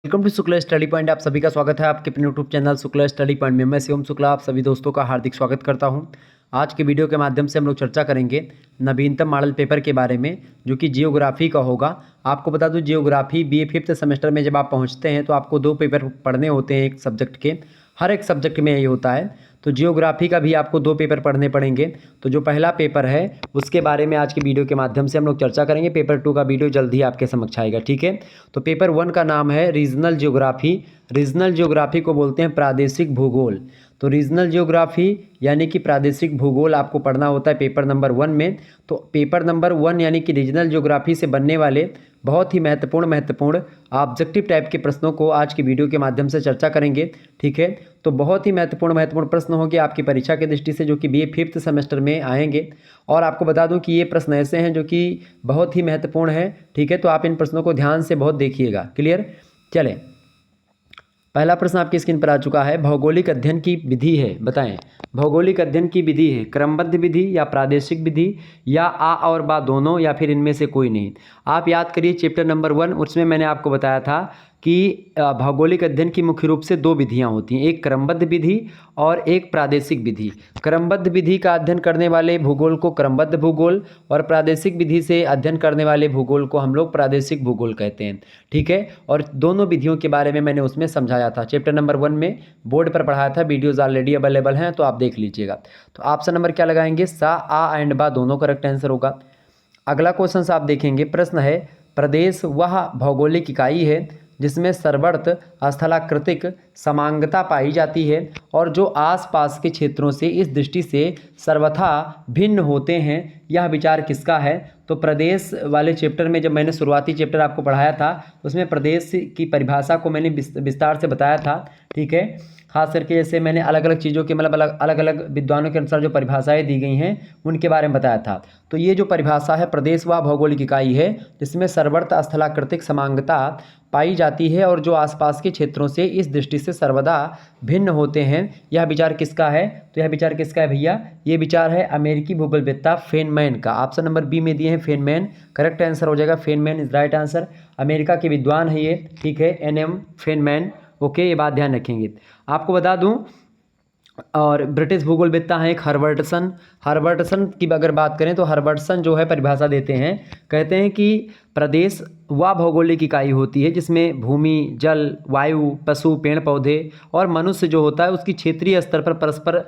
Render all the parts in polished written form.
Welcome to Shukla study point. आप सभी का स्वागत है आपके अपने YouTube channel Shukla study point में। मैं शिवम शुक्ला आप सभी दोस्तों का हार्दिक स्वागत करता हूं। आज के वीडियो के माध्यम से हम लोग चर्चा करेंगे नवीनतम मॉडल पेपर के बारे में, जो कि जियोग्राफी का होगा। आपको बता दूं, जियोग्राफी बीए फिफ्थ सेमेस्टर में जब आप पहुंचते हैं तो आपको 2 पेपर पढ़ने होते हैं एक सब्जेक्ट के। हर एक सब्जेक्ट में यही होता है। तो जियोग्राफी का भी आपको 2 पेपर पढ़ने पड़ेंगे। तो जो पहला पेपर है उसके बारे में आज की वीडियो के माध्यम से हम लोग चर्चा करेंगे। पेपर 2 का वीडियो जल्द ही आपके समक्ष आएगा, ठीक है। तो पेपर 1 का नाम है रीजनल जियोग्राफी। रीजनल जियोग्राफी को बोलते हैं प्रादेशिक भूगोल। तो रीजनल जियोग्राफी यानी कि प्रादेशिक भूगोल आपको पढ़ना होता है पेपर नंबर 1 में। तो पेपर नंबर 1 यानी कि रीजनल जियोग्राफी से बनने वाले बहुत ही महत्वपूर्ण ऑब्जेक्टिव टाइप के प्रश्नों को आज की वीडियो के माध्यम से चर्चा करेंगे, ठीक है। तो बहुत ही महत्वपूर्ण प्रश्न होंगे आपकी परीक्षा की दृष्टि से, जो कि बीए फिफ्थ सेमेस्टर में आएंगे। और आपको बता दूं कि ये प्रश्न ऐसे हैं जो कि बहुत ही महत्वपूर्ण है, ठीक है। तो आप इन प्रश्नों को ध्यान से बहुत देखिएगा। क्लियर? चलें, पहला प्रश्न आपकी स्क्रीन पर आ चुका है। भौगोलिक अध्ययन की विधि है, बताएं। भौगोलिक अध्ययन की विधि है क्रमबद्ध विधि या प्रादेशिक विधि या आ और बा दोनों या फिर इनमें से कोई नहीं। आप याद करिए चैप्टर नंबर 1, उसमें मैंने आपको बताया था कि भौगोलिक अध्ययन की मुख्य रूप से 2 विधियां होती हैं, एक क्रमबद्ध विधि और एक प्रादेशिक विधि। क्रमबद्ध विधि का अध्ययन करने वाले भूगोल को क्रमबद्ध भूगोल और प्रादेशिक विधि से अध्ययन करने वाले भूगोल को हम लोग प्रादेशिक भूगोल कहते हैं, ठीक है। और दोनों विधियों के बारे में मैंने उसमें समझाया था, चैप्टर नंबर 1 में बोर्ड पर पढ़ाया था। वीडियोज़ ऑलरेडी अवेलेबल हैं, तो आप देख लीजिएगा। तो ऑप्शन नंबर क्या लगाएंगे? सा, आ एंड बा दोनों करेक्ट आंसर होगा। अगला क्वेश्चन आप देखेंगे, प्रश्न है प्रदेश वह भौगोलिक इकाई है जिसमें सर्वत्र स्थलाकृतिक समांगता पाई जाती है और जो आसपास के क्षेत्रों से इस दृष्टि से सर्वथा भिन्न होते हैं। यह विचार किसका है? तो प्रदेश वाले चैप्टर में जब मैंने शुरुआती चैप्टर आपको पढ़ाया था उसमें प्रदेश की परिभाषा को मैंने विस्तार से बताया था, ठीक है। खास करके जैसे मैंने अलग अलग चीज़ों के मतलब अलग अलग विद्वानों के अनुसार जो परिभाषाएं दी गई हैं उनके बारे में बताया था। तो ये जो परिभाषा है, प्रदेश व भौगोलिक इकाई है जिसमें सर्वत्र स्थलाकृतिक समांगता पाई जाती है और जो आसपास के क्षेत्रों से इस दृष्टि से सर्वदा भिन्न होते हैं। यह विचार किसका है? तो यह विचार किसका है भैया? ये विचार है अमेरिकी भूगोलवेत्ता फेनमैन का। ऑप्शन नंबर बी में दिए हैं फेनमैन, करेक्ट आंसर हो जाएगा। Feynman is right answer. America के विद्वान है ये, ठीक है, एनएम फेनमैन। ओके, ये बात ध्यान रखेंगे। आपको बता दूं, और ब्रिटिश भूगोलवेत्ता हैं एक हर्बर्टसन। हर्बर्टसन की अगर बात करें तो हर्बर्टसन जो है परिभाषा देते हैं, कहते हैं कि प्रदेश वह भौगोलिक इकाई होती है जिसमें भूमि, जल, वायु, पशु, पेड़ पौधे और मनुष्य जो होता है उसकी क्षेत्रीय स्तर पर परस्पर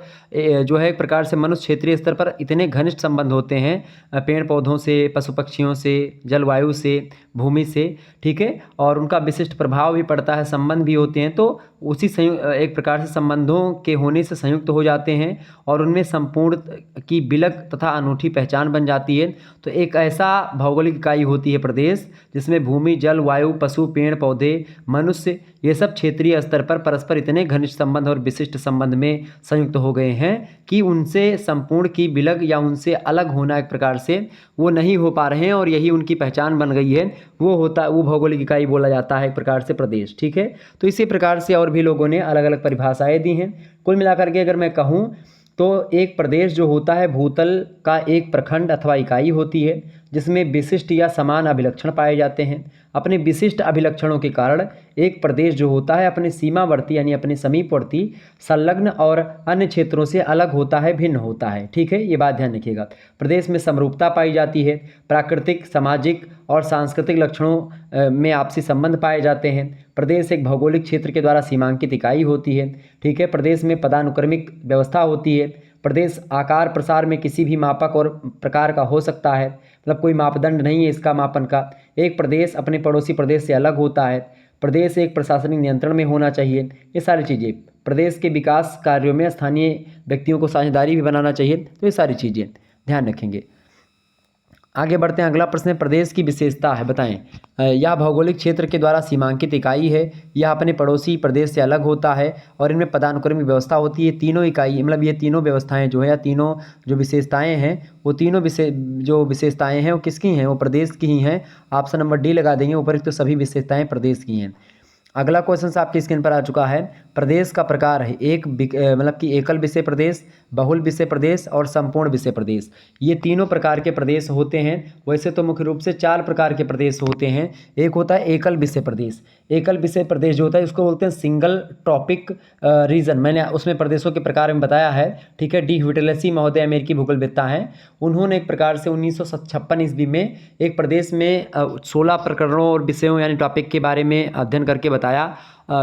जो है एक प्रकार से मनुष्य क्षेत्रीय स्तर पर इतने घनिष्ठ संबंध होते हैं पेड़ पौधों से, पशु पक्षियों से, जलवायु से, भूमि से, ठीक है। और उनका विशिष्ट प्रभाव भी पड़ता है, संबंध भी होते हैं। तो उसी एक प्रकार से संबंधों के होने से संयुक्त हो जाते हैं और उनमें संपूर्ण की विलग तथा अनूठी पहचान बन जाती है। तो एक ऐसा भौगोलिक इकाई होती है प्रदेश जिसमें भूमि, जल, वायु, पशु, पेड़ पौधे, मनुष्य, ये सब क्षेत्रीय स्तर पर परस्पर इतने घनिष्ठ संबंध और विशिष्ट संबंध में संयुक्त हो गए हैं कि उनसे संपूर्ण की विलग या उनसे अलग होना एक प्रकार से वो नहीं हो पा रहे हैं और यही उनकी पहचान बन गई है। वो भौगोलिक इकाई बोला जाता है एक प्रकार से प्रदेश, ठीक है। तो इसी प्रकार से और भी लोगों ने अलग अलग परिभाषाएं दी हैं। कुल मिलाकर के अगर मैं कहूँ तो एक प्रदेश जो होता है भूतल का एक प्रखंड अथवा इकाई होती है जिसमें विशिष्ट या समान अभिलक्षण पाए जाते हैं। अपने विशिष्ट अभिलक्षणों के कारण एक प्रदेश जो होता है अपने सीमावर्ती यानी अपने समीपवर्ती, संलग्न और अन्य क्षेत्रों से अलग होता है, भिन्न होता है, ठीक है। ये बात ध्यान रखिएगा। प्रदेश में समरूपता पाई जाती है, प्राकृतिक, सामाजिक और सांस्कृतिक लक्षणों में आपसी संबंध पाए जाते हैं। प्रदेश एक भौगोलिक क्षेत्र के द्वारा सीमांकित इकाई होती है, ठीक है। प्रदेश में पदानुक्रमिक व्यवस्था होती है। प्रदेश आकार प्रसार में किसी भी मापक और प्रकार का हो सकता है, मतलब कोई मापदंड नहीं है इसका मापन का। एक प्रदेश अपने पड़ोसी प्रदेश से अलग होता है। प्रदेश एक प्रशासनिक नियंत्रण में होना चाहिए। ये सारी चीज़ें प्रदेश के विकास कार्यों में स्थानीय व्यक्तियों को साझेदारी भी बनाना चाहिए। तो ये सारी चीज़ें ध्यान रखेंगे। आगे बढ़ते हैं। अगला प्रश्न है प्रदेश की विशेषता है, बताएं। यह भौगोलिक क्षेत्र के द्वारा सीमांकित इकाई है, यह अपने पड़ोसी प्रदेश से अलग होता है और इनमें पदानुक्रमिक व्यवस्था होती है। तीनों इकाई मतलब ये तीनों व्यवस्थाएं जो है या तीनों जो विशेषताएं हैं वो तीनों जो विशेषताएं हैं वो किसकी हैं? वो प्रदेश की ही हैं। ऑप्शन नंबर डी लगा देंगे, ऊपर तो सभी विशेषताएं प्रदेश की हैं। अगला क्वेश्चन आपकी स्क्रीन पर आ चुका है। प्रदेश का प्रकार है मतलब कि एकल विषय प्रदेश, बहुल विषय प्रदेश और संपूर्ण विषय प्रदेश। ये तीनों प्रकार के प्रदेश होते हैं। वैसे तो मुख्य रूप से 4 प्रकार के प्रदेश होते हैं। एक होता है एकल विषय प्रदेश। एकल विषय प्रदेश जो होता है उसको बोलते हैं सिंगल टॉपिक रीजन। मैंने उसमें प्रदेशों के प्रकार में बताया है, ठीक है। डी ह्यूटेलेसी महोदय अमेरिकी भूगोलवेत्ता हैं। उन्होंने एक प्रकार से 1956 ईस्वी में एक प्रदेश में 16 प्रकरणों और विषयों यानी टॉपिक के बारे में अध्ययन करके बताया,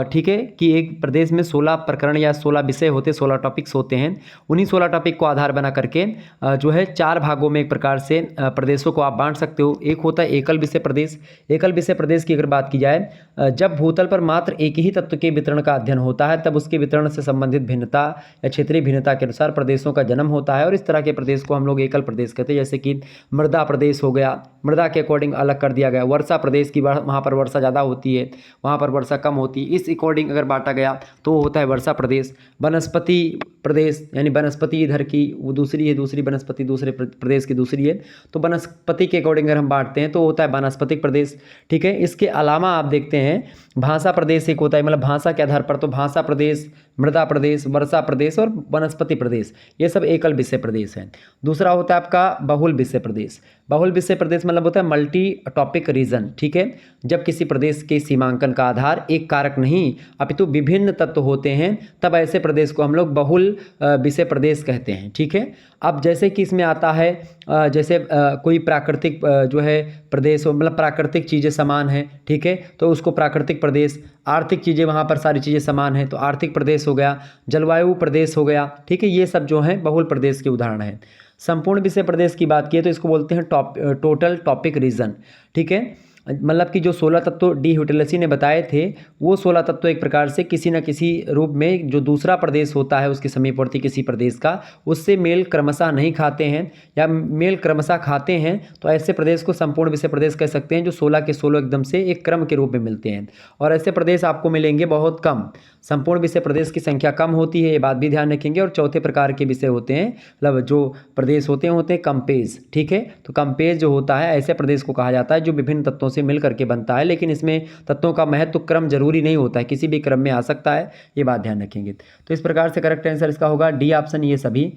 ठीक है, कि एक प्रदेश में 16 प्रकरण या 16 विषय होते, 16 टॉपिक्स होते हैं। उन्हीं 16 टॉपिक को आधार बना करके जो है 4 भागों में एक प्रकार से प्रदेशों को आप बांट सकते हो। एक होता है एकल विषय प्रदेश। एकल विषय प्रदेश की अगर बात की जाए, जब भूतल पर मात्र एक ही तत्व के वितरण का अध्ययन होता है तब उसके वितरण से संबंधित भिन्नता या क्षेत्रीय भिन्नता के अनुसार प्रदेशों का जन्म होता है, और इस तरह के प्रदेश को हम लोग एकल प्रदेश कहते हैं। जैसे कि मृदा प्रदेश हो गया, मृदा के अकॉर्डिंग अलग कर दिया गया। वर्षा प्रदेश की वहाँ पर वर्षा ज़्यादा होती है, वहाँ पर वर्षा कम होती है, इस अकॉर्डिंग अगर बांटा गया तो वो होता है वर्षा प्रदेश। वनस्पति प्रदेश यानी वनस्पति इधर की वो दूसरी है, दूसरी वनस्पति दूसरे प्रदेश की दूसरी है, तो वनस्पति के अकॉर्डिंग अगर हम बांटते हैं तो होता है वानस्पतिक प्रदेश, ठीक है। इसके अलावा आप देखते हैं भाषा प्रदेश एक होता है, मतलब भाषा के आधार पर, तो भाषा प्रदेश, मृदा प्रदेश, वर्षा प्रदेश और वनस्पति प्रदेश, ये सब एकल विषय प्रदेश हैं। दूसरा होता है आपका बहुल विषय प्रदेश। बहुल विषय प्रदेश मतलब होता है मल्टी टॉपिक रीजन, ठीक है। जब किसी प्रदेश के सीमांकन का आधार एक कारक नहीं अपितु विभिन्न तत्व होते हैं तब ऐसे प्रदेश को हम लोग बहुल विषय प्रदेश कहते हैं, ठीक है। अब जैसे कि इसमें आता है जैसे कोई प्राकृतिक जो है प्रदेश हो, मतलब प्राकृतिक चीज़ें समान हैं, ठीक है, तो उसको प्राकृतिक प्रदेश। आर्थिक चीज़ें वहाँ पर सारी चीज़ें समान हैं तो आर्थिक प्रदेश हो गया। जलवायु प्रदेश हो गया, ठीक है। ये सब जो हैं बहुल प्रदेश के उदाहरण हैं। संपूर्ण विषय प्रदेश की बात की तो इसको बोलते हैं टोटल टॉपिक रीजन, ठीक है। मतलब कि जो 16 तत्व डी ह्यूटेलेसी ने बताए थे वो 16 तत्व एक प्रकार से किसी न किसी रूप में जो दूसरा प्रदेश होता है उसके समीपवर्ती किसी प्रदेश का उससे मेल क्रमशः नहीं खाते हैं या मेल क्रमशः खाते हैं, तो ऐसे प्रदेश को संपूर्ण विषय प्रदेश कह सकते हैं, जो 16 के 16 एकदम से एक क्रम के रूप में मिलते हैं। और ऐसे प्रदेश आपको मिलेंगे बहुत कम। संपूर्ण विषय प्रदेश की संख्या कम होती है, ये बात भी ध्यान रखेंगे। और चौथे प्रकार के विषय होते हैं, मतलब जो प्रदेश होते हैं कंपेज, ठीक है। तो कंपेज जो होता है ऐसे प्रदेश को कहा जाता है जो विभिन्न तत्वों से मिल करके बनता है, लेकिन इसमें तत्वों का महत्व क्रम जरूरी नहीं होता है, किसी भी क्रम में आ सकता है, ये बात ध्यान रखेंगे। तो इस प्रकार से करेक्ट आंसर इसका होगा डी ऑप्शन, ये सभी।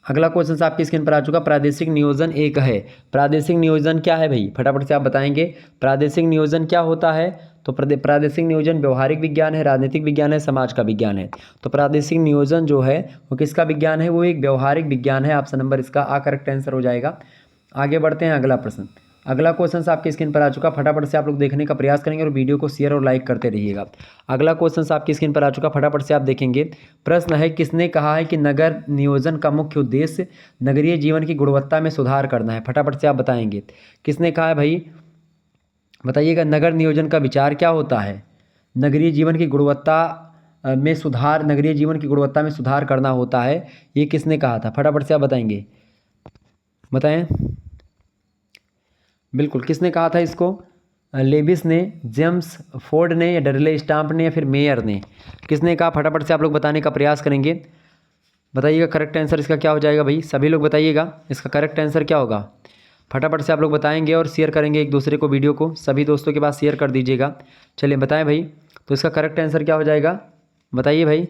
अगला क्वेश्चन आपकी स्क्रीन पर आ चुका, प्रादेशिक नियोजन एक है। प्रादेशिक नियोजन क्या है भाई, फटाफट से आप बताएंगे। प्रादेशिक नियोजन क्या होता है? तो प्रादेशिक नियोजन व्यवहारिक विज्ञान है, राजनीतिक विज्ञान है, समाज का विज्ञान है। तो प्रादेशिक नियोजन जो है वो किसका विज्ञान है? वो एक व्यवहारिक विज्ञान है। ऑप्शन नंबर इसका आ करेक्ट आंसर हो जाएगा। आगे बढ़ते हैं अगला प्रश्न। अगला क्वेश्चन आपकी स्क्रीन पर आ चुका, फटाफट से आप लोग देखने का प्रयास करेंगे और वीडियो को शेयर और लाइक करते रहिएगा। अगला क्वेश्चन आपकी स्क्रीन पर आ चुका, फटाफट से आप देखेंगे। प्रश्न है, किसने कहा है कि नगर नियोजन का मुख्य उद्देश्य नगरीय जीवन की गुणवत्ता में सुधार करना है? फटाफट से आप बताएंगे किसने कहा है भाई, बताइएगा। नगर नियोजन का विचार क्या होता है? नगरीय जीवन की गुणवत्ता में सुधार, नगरीय जीवन की गुणवत्ता में सुधार करना होता है, ये किसने कहा था? फटाफट से आप बताएंगे, बताएं। बिल्कुल, किसने कहा था इसको? लेविस ने, जेम्स फोर्ड ने, या डडले स्टाम्प ने, या फिर मेयर ने? किसने कहा? फटाफट से आप लोग बताने का प्रयास करेंगे। बताइएगा करेक्ट आंसर इसका क्या हो जाएगा भाई, सभी लोग बताइएगा इसका करेक्ट आंसर क्या होगा। फटाफट से आप लोग बताएंगे और शेयर करेंगे एक दूसरे को, वीडियो को सभी दोस्तों के पास शेयर कर दीजिएगा। चलिए बताएं भाई, तो इसका करेक्ट आंसर क्या हो जाएगा, बताइए भाई।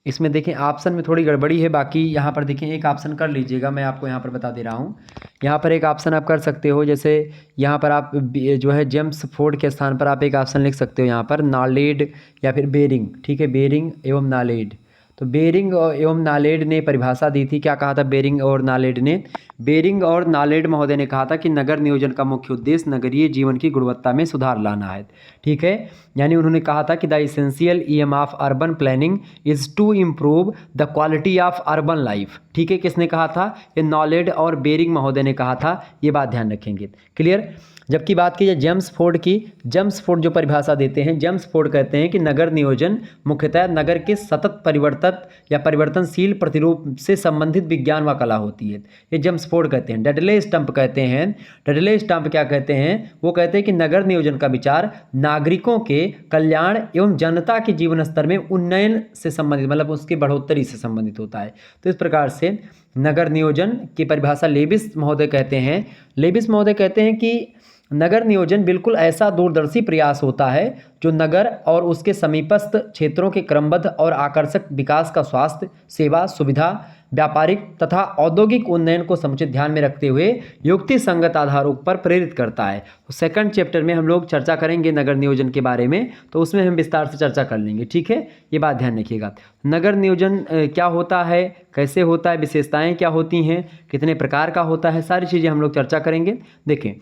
इसमें देखें ऑप्शन में थोड़ी गड़बड़ी है, बाकी यहाँ पर देखें एक ऑप्शन कर लीजिएगा, मैं आपको यहाँ पर बता दे रहा हूँ। यहाँ पर एक ऑप्शन आप कर सकते हो, जैसे यहाँ पर आप जो है जेम्स फोर्ड के स्थान पर आप एक ऑप्शन लिख सकते हो यहाँ पर नालेड या फिर बेरिंग, ठीक है, बेरिंग एवं नालेड। तो बेरिंग एवं नालेड ने परिभाषा दी थी, क्या कहा था बेरिंग और नालेड ने? बेरिंग और नालेड महोदय ने कहा था कि नगर नियोजन का मुख्य उद्देश्य नगरीय जीवन की गुणवत्ता में सुधार लाना है, ठीक है। यानी उन्होंने कहा था कि the essential aim of urban planning is to improve the quality of urban life, ठीक है। किसने कहा था? ये नालेड और बेरिंग महोदय ने कहा था, ये बात ध्यान रखेंगे। क्लियर। जबकि बात की जाए जेम्स फोर्ड की, जेम्स फोर्ड जो परिभाषा देते हैं, जेम्स फोर्ड कहते हैं कि नगर नियोजन मुख्यतः नगर के सतत परिवर्तन या परिवर्तनशील प्रतिरूप से संबंधित विज्ञान व कला होती है, ये जेम्स फोर्ड कहते हैं। डडले स्टम्प कहते हैं, डडले स्टम्प क्या कहते हैं? वो कहते हैं कि नगर नियोजन का विचार नागरिकों के कल्याण एवं जनता के जीवन स्तर में उन्नयन से संबंधित, मतलब उसकी बढ़ोतरी से संबंधित होता है। तो इस प्रकार से नगर नियोजन की परिभाषा लेविस महोदय कहते हैं। लेविस महोदय कहते हैं कि नगर नियोजन बिल्कुल ऐसा दूरदर्शी प्रयास होता है जो नगर और उसके समीपस्थ क्षेत्रों के क्रमबद्ध और आकर्षक विकास का स्वास्थ्य, सेवा, सुविधा, व्यापारिक तथा औद्योगिक उन्नयन को समुचित ध्यान में रखते हुए युक्ति संगत आधारों पर प्रेरित करता है। तो सेकंड चैप्टर में हम लोग चर्चा करेंगे नगर नियोजन के बारे में, तो उसमें हम विस्तार से चर्चा कर लेंगे। ठीक है, ये बात ध्यान रखिएगा। नगर नियोजन क्या होता है, कैसे होता है, विशेषताएँ क्या होती हैं, कितने प्रकार का होता है, सारी चीज़ें हम लोग चर्चा करेंगे। देखें,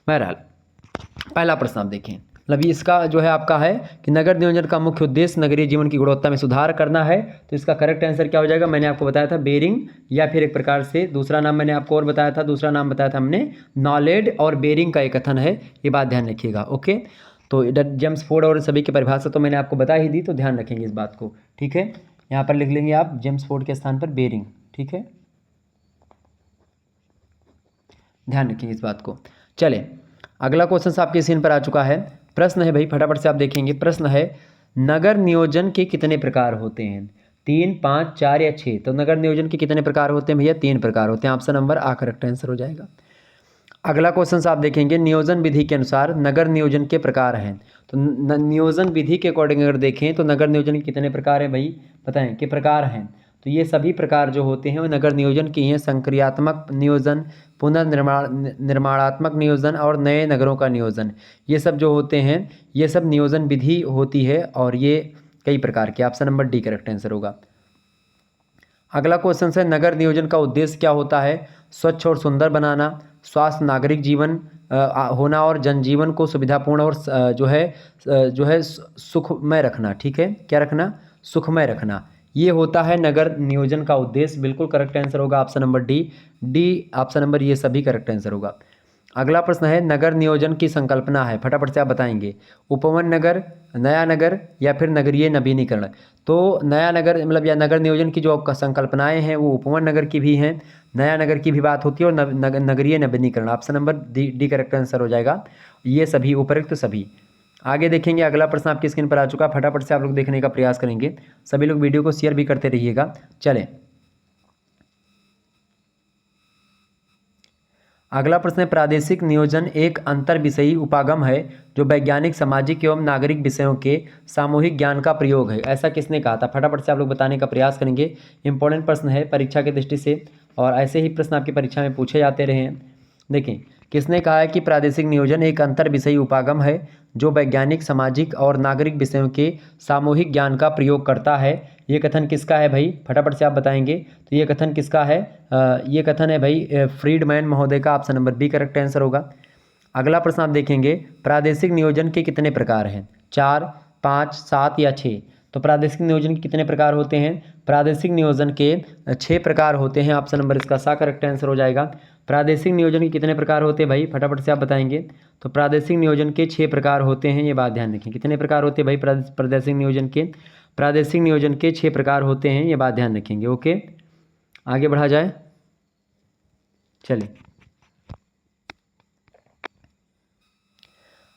बहरहाल पहला प्रश्न आप देखें, मतलब इसका जो है आपका है कि नगर नियोजन का मुख्य उद्देश्य नगरीय जीवन की गुणवत्ता में सुधार करना है। तो इसका करेक्ट आंसर क्या हो जाएगा? मैंने आपको बताया था बेरिंग, या फिर एक प्रकार से दूसरा नाम मैंने आपको और बताया था, दूसरा नाम बताया था हमने नॉलेड और बेरिंग का एक कथन है, ये बात ध्यान रखिएगा। ओके, तो जेम्स फोर्ड और सभी की परिभाषा तो मैंने आपको बता ही दी, तो ध्यान रखेंगे इस बात को। ठीक है, यहाँ पर लिख लेंगे आप जेम्स फोर्ड के स्थान पर बेरिंग। ठीक है, ध्यान रखेंगे इस बात को। चले, अगला क्वेश्चन आपके स्क्रीन पर आ चुका है। प्रश्न है भाई, फटाफट से आप देखेंगे। प्रश्न है नगर नियोजन के कितने प्रकार होते हैं? 3, 5, 4 या 6? तो नगर नियोजन के कितने प्रकार होते हैं भैया? 3 प्रकार होते हैं। ऑप्शन नंबर आ करेक्ट आंसर हो जाएगा। अगला क्वेश्चन आप देखेंगे, नियोजन विधि के अनुसार नगर नियोजन के प्रकार हैं। तो नियोजन विधि के अकॉर्डिंग अगर देखें तो नगर नियोजन के कितने प्रकार हैं भाई? बताएं कि प्रकार हैं। तो ये सभी प्रकार जो होते हैं वो नगर नियोजन की हैं। संक्रियात्मक नियोजन, निर्माणात्मक नियोजन और नए नगरों का नियोजन, ये सब जो होते हैं ये सब नियोजन विधि होती है, और ये कई प्रकार के। Option number D correct answer होगा। अगला क्वेश्चन है, नगर नियोजन का उद्देश्य क्या होता है? स्वच्छ और सुंदर बनाना, स्वास्थ्य नागरिक जीवन होना और जनजीवन को सुविधापूर्ण और जो है सुखमय रखना। ठीक है, क्या रखना? सुखमय रखना। ये होता है नगर नियोजन का उद्देश्य। बिल्कुल करेक्ट आंसर होगा option number D option number, ये सभी करेक्ट आंसर होगा। अगला प्रश्न है, नगर नियोजन की संकल्पना है, फटाफट से आप बताएंगे। उपवन नगर, नया नगर या फिर नगरीय नवीनीकरण? तो नया नगर मतलब या नगर नियोजन की जो संकल्पनाएं हैं वो उपवन नगर की भी हैं, नया नगर की भी बात होती है, और नगरीय नवीनीकरण। Option number D correct answer हो जाएगा। ये सभी उपयुक्त सभी। आगे देखेंगे, अगला प्रश्न आपकी स्क्रीन पर आ चुका, फटाफट से आप लोग देखने का प्रयास करेंगे। सभी लोग वीडियो को शेयर भी करते रहिएगा। चलें, अगला प्रश्न है, प्रादेशिक नियोजन एक अंतर विषयी उपागम है जो वैज्ञानिक, सामाजिक एवं नागरिक विषयों के सामूहिक ज्ञान का प्रयोग है। ऐसा किसने कहा था? फटाफट से आप लोग बताने का प्रयास करेंगे। इंपॉर्टेंट प्रश्न है परीक्षा की दृष्टि से, और ऐसे ही प्रश्न आपकी परीक्षा में पूछे जाते रहे हैं। देखें, किसने कहा है कि प्रादेशिक नियोजन एक अंतर विषयी उपागम है जो वैज्ञानिक, सामाजिक और नागरिक विषयों के सामूहिक ज्ञान का प्रयोग करता है? ये कथन किसका है भाई? फटाफट से आप बताएंगे। तो ये कथन किसका है? ये कथन है भाई फ्रीडमैन महोदय का। Option number B correct answer होगा। अगला प्रश्न आप देखेंगे, प्रादेशिक नियोजन के कितने प्रकार हैं? 4, 5, 7 या 6? तो प्रादेशिक नियोजन के कितने प्रकार होते हैं? प्रादेशिक नियोजन के 6 प्रकार होते हैं। ऑप्शन नंबर इसका सा करेक्ट आंसर हो जाएगा। प्रादेशिक नियोजन के कितने प्रकार होते हैं भाई? फटाफट से आप बताएंगे। तो प्रादेशिक नियोजन के 6 प्रकार होते हैं, ये बात ध्यान रखें। कितने प्रकार होते हैं भाई प्रादेशिक नियोजन के? प्रादेशिक नियोजन के 6 प्रकार होते हैं, ये बात ध्यान रखेंगे। ओके, आगे बढ़ा जाए। चलिए,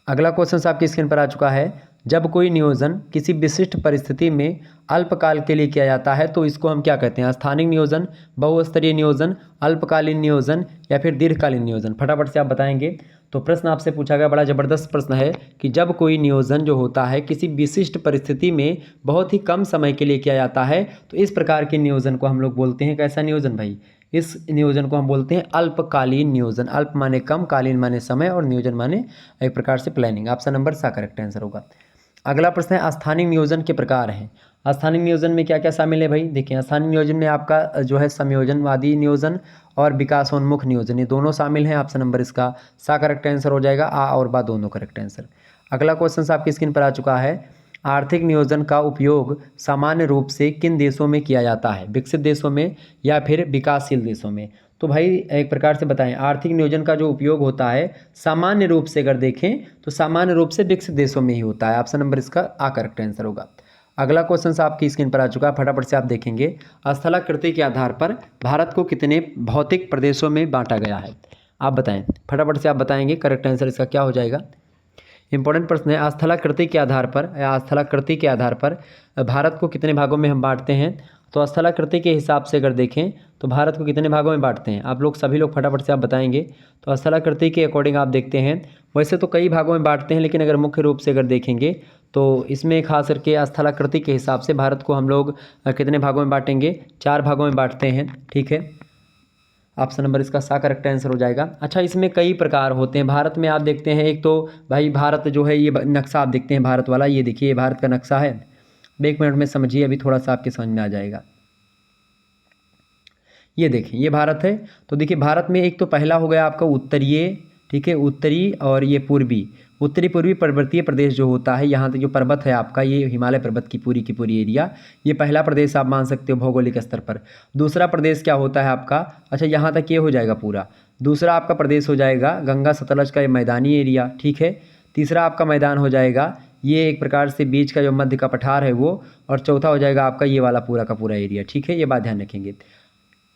अगला क्वेश्चन आपकी स्क्रीन पर आ चुका है। जब कोई नियोजन किसी विशिष्ट परिस्थिति में अल्पकाल के लिए किया जाता है तो इसको हम क्या कहते हैं? स्थानिक नियोजन, बहुस्तरीय नियोजन, अल्पकालीन नियोजन या फिर दीर्घकालीन नियोजन? फटाफट से आप बताएंगे। तो प्रश्न आपसे पूछा गया, बड़ा ज़बरदस्त प्रश्न है कि जब कोई नियोजन जो होता है किसी विशिष्ट परिस्थिति में बहुत ही कम समय के लिए किया जाता है तो इस प्रकार के नियोजन को हम लोग बोलते हैं कैसा नियोजन भाई? इस नियोजन को हम बोलते हैं अल्पकालीन नियोजन। अल्प माने कम, कालीन माने समय, और नियोजन माने एक प्रकार से प्लानिंग। ऑप्शन नंबर सा करेक्ट आंसर होगा। अगला प्रश्न है, स्थानिक नियोजन के प्रकार हैं। स्थानिक नियोजन में क्या क्या शामिल है भाई? देखिए, स्थानिक नियोजन में आपका जो है संयोजनवादी नियोजन और विकासोन्मुख नियोजन, ये दोनों शामिल हैं। ऑप्शन नंबर इसका सा करेक्ट आंसर हो जाएगा। आ और बा दोनों करेक्ट आंसर। अगला क्वेश्चन आपकी स्क्रीन पर आ चुका है, आर्थिक नियोजन का उपयोग सामान्य रूप से किन देशों में किया जाता है? विकसित देशों में या फिर विकासशील देशों में? तो भाई एक प्रकार से बताएं, आर्थिक नियोजन का जो उपयोग होता है सामान्य रूप से अगर देखें तो सामान्य रूप से विकसित देशों में ही होता है। ऑप्शन नंबर इसका आ करेक्ट आंसर होगा। अगला क्वेश्चन आपकी स्क्रीन पर आ चुका है, फटाफट से आप देखेंगे। स्थलाकृति के आधार पर भारत को कितने भौतिक प्रदेशों में बांटा गया है? आप बताएं, फटाफट से आप बताएंगे। करेक्ट आंसर इसका क्या हो जाएगा? इंपॉर्टेंट प्रश्न है, स्थलाकृति के आधार पर भारत को कितने भागों में हम बांटते हैं? तो स्थलाकृति के हिसाब से अगर देखें तो भारत को कितने भागों में बांटते हैं, आप लोग सभी लोग फटाफट से आप बताएंगे। तो स्थलाकृति के अकॉर्डिंग आप देखते हैं, वैसे तो कई भागों में बांटते हैं, लेकिन अगर मुख्य रूप से अगर देखेंगे तो इसमें खास करके स्थलाकृति के हिसाब से भारत को हम लोग कितने भागों में बांटेंगे, 4 भागों में बांटते हैं। ठीक है, ऑप्शन नंबर इसका सा करेक्ट आंसर हो जाएगा। अच्छा, इसमें कई प्रकार होते हैं भारत में, आप देखते हैं एक तो भाई भारत जो है ये नक्शा आप देखते हैं भारत वाला, ये देखिए ये भारत का नक्शा है। 1 मिनट में समझिए, अभी थोड़ा सा आपके समझ में आ जाएगा। ये देखिए ये भारत है। तो देखिए भारत में एक तो पहला हो गया आपका उत्तरीय, ठीक है, उत्तरी और ये पूर्वी, उत्तरी पूर्वी पर्वतीय प्रदेश जो होता है, यहाँ तक जो पर्वत है आपका, ये हिमालय पर्वत की पूरी एरिया, ये पहला प्रदेश आप मान सकते हो भौगोलिक स्तर पर। दूसरा प्रदेश क्या होता है आपका, अच्छा यहाँ तक ये हो जाएगा पूरा। दूसरा आपका प्रदेश हो जाएगा गंगा सतलज का ये मैदानी एरिया, ठीक है। तीसरा आपका मैदान हो जाएगा ये एक प्रकार से बीच का जो मध्य का पठार है वो, और चौथा हो जाएगा आपका ये वाला पूरा का पूरा एरिया, ठीक है, ये बात ध्यान रखेंगे।